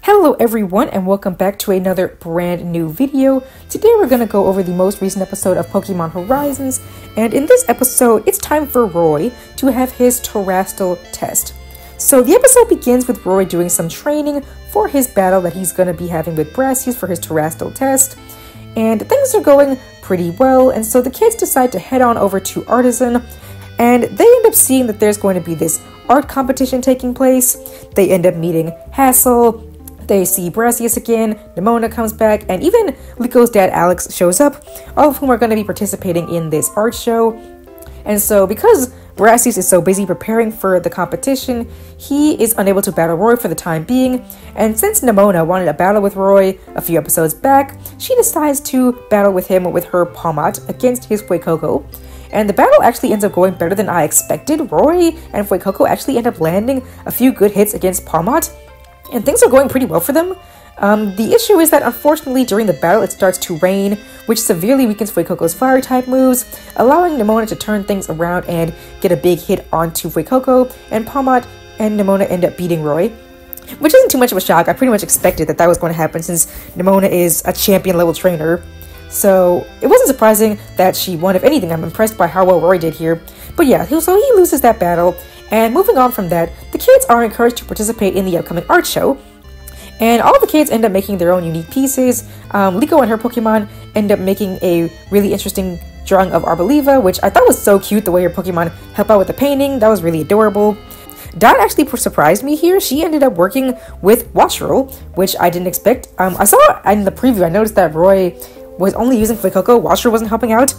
Hello everyone and welcome back to another brand new video. Today we're going to go over the most recent episode of Pokémon Horizons, and in this episode it's time for Roy to have his Terastal test. So the episode begins with Roy doing some training for his battle that he's going to be having with Brassius for his Terastal test, and things are going pretty well, and so the kids decide to head on over to Artisan, and they end up seeing that there's going to be this art competition taking place. They end up meeting Hassel. They see Brassius again, Nimona comes back, and even Lico's dad Alex shows up, all of whom are going to be participating in this art show. And so because Brassius is so busy preparing for the competition, he is unable to battle Roy for the time being, and since Nimona wanted a battle with Roy a few episodes back, she decides to battle with him with her Palmot against his Fuecoco. And the battle actually ends up going better than I expected. Roy and Fuecoco actually end up landing a few good hits against Palmot, and things are going pretty well for them. The issue is that unfortunately during the battle it starts to rain, which severely weakens Fuecoco's fire type moves, allowing Nimona to turn things around and get a big hit onto Fuecoco, and Palmot and Nimona end up beating Roy. Which isn't too much of a shock. I pretty much expected that was going to happen since Nimona is a champion level trainer. So it wasn't surprising that she won. If anything, I'm impressed by how well Roy did here. But yeah, so he loses that battle. And moving on from that, the kids are encouraged to participate in the upcoming art show. And all the kids end up making their own unique pieces. Liko and her Pokemon end up making a really interesting drawing of Arboliva, which I thought was so cute, the way her Pokemon help out with the painting. That was really adorable. Dot actually surprised me here. She ended up working with Watchroll, which I didn't expect. I saw in the preview, I noticed that Roy was only using Fuecoco, Watchroll wasn't helping out,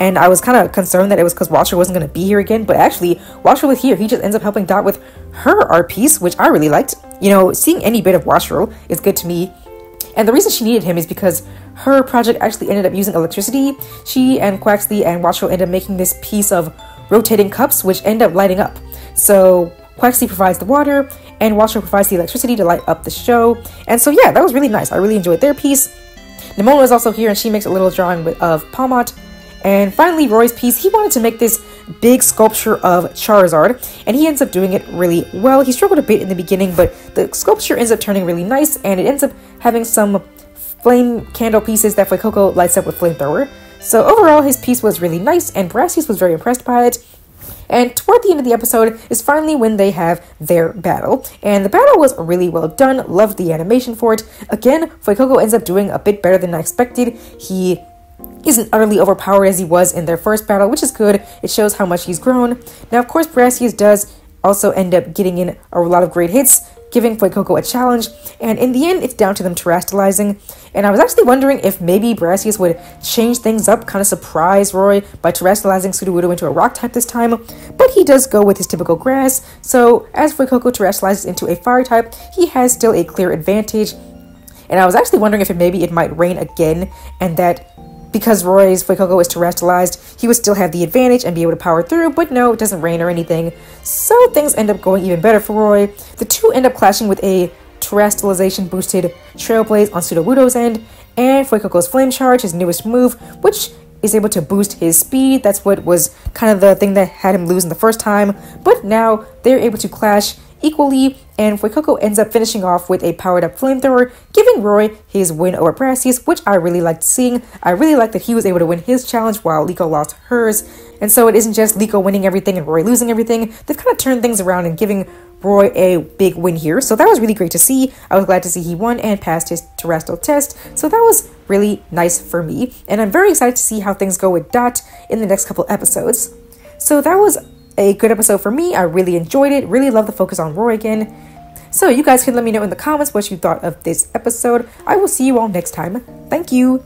and I was kind of concerned that it was because Watchroll wasn't going to be here again, but actually, Watchroll was here. He just ends up helping Dot with her art piece, which I really liked. You know, seeing any bit of Watchroll is good to me, and the reason she needed him is because her project actually ended up using electricity. She and Quaxley and Watchroll ended up making this piece of rotating cups, which end up lighting up. So Quaxley provides the water, and Watchroll provides the electricity to light up the show, and so yeah, that was really nice. I really enjoyed their piece. Nimona is also here, and she makes a little drawing of Palmot. And finally, Roy's piece, he wanted to make this big sculpture of Charizard, and he ends up doing it really well. He struggled a bit in the beginning, but the sculpture ends up turning really nice, and it ends up having some flame candle pieces that Fuecoco lights up with flamethrower. So overall, his piece was really nice, and Brassius was very impressed by it. And toward the end of the episode is finally when they have their battle. And the battle was really well done. Loved the animation for it. Again, Fuecoco ends up doing a bit better than I expected. He isn't utterly overpowered as he was in their first battle, which is good. It shows how much he's grown. Now, of course, Brassius does also end up getting in a lot of great hits, giving Fuecoco a challenge, and in the end, it's down to them terastalizing. And I was actually wondering if maybe Brassius would change things up, kind of surprise Roy by terastalizing Sudowoodo into a rock type this time, but he does go with his typical grass, so as Fuecoco terastalizes into a fire type, he has still a clear advantage. And I was actually wondering if maybe it might rain again, and that because Roy's Fuecoco is terastalized, he would still have the advantage and be able to power through, but no, it doesn't rain or anything. So things end up going even better for Roy. The two end up clashing with a terastalization boosted Trailblaze on Sudowoodo's end, and Fuecoco's Flame Charge, his newest move, which is able to boost his speed. That's what was kind of the thing that had him losing the first time, but now they're able to clash equally, and Fuecoco ends up finishing off with a powered up flamethrower, giving Roy his win over Brassius, which I really liked seeing. I really liked that he was able to win his challenge while Liko lost hers, and so it isn't just Liko winning everything and Roy losing everything. They've kind of turned things around and giving Roy a big win here, so that was really great to see. I was glad to see he won and passed his Terastal test, so that was really nice for me, and I'm very excited to see how things go with Dot in the next couple episodes. So that was a good episode for me. I really enjoyed it. Really love the focus on Roy again. So you guys can let me know in the comments what you thought of this episode. I will see you all next time. Thank you.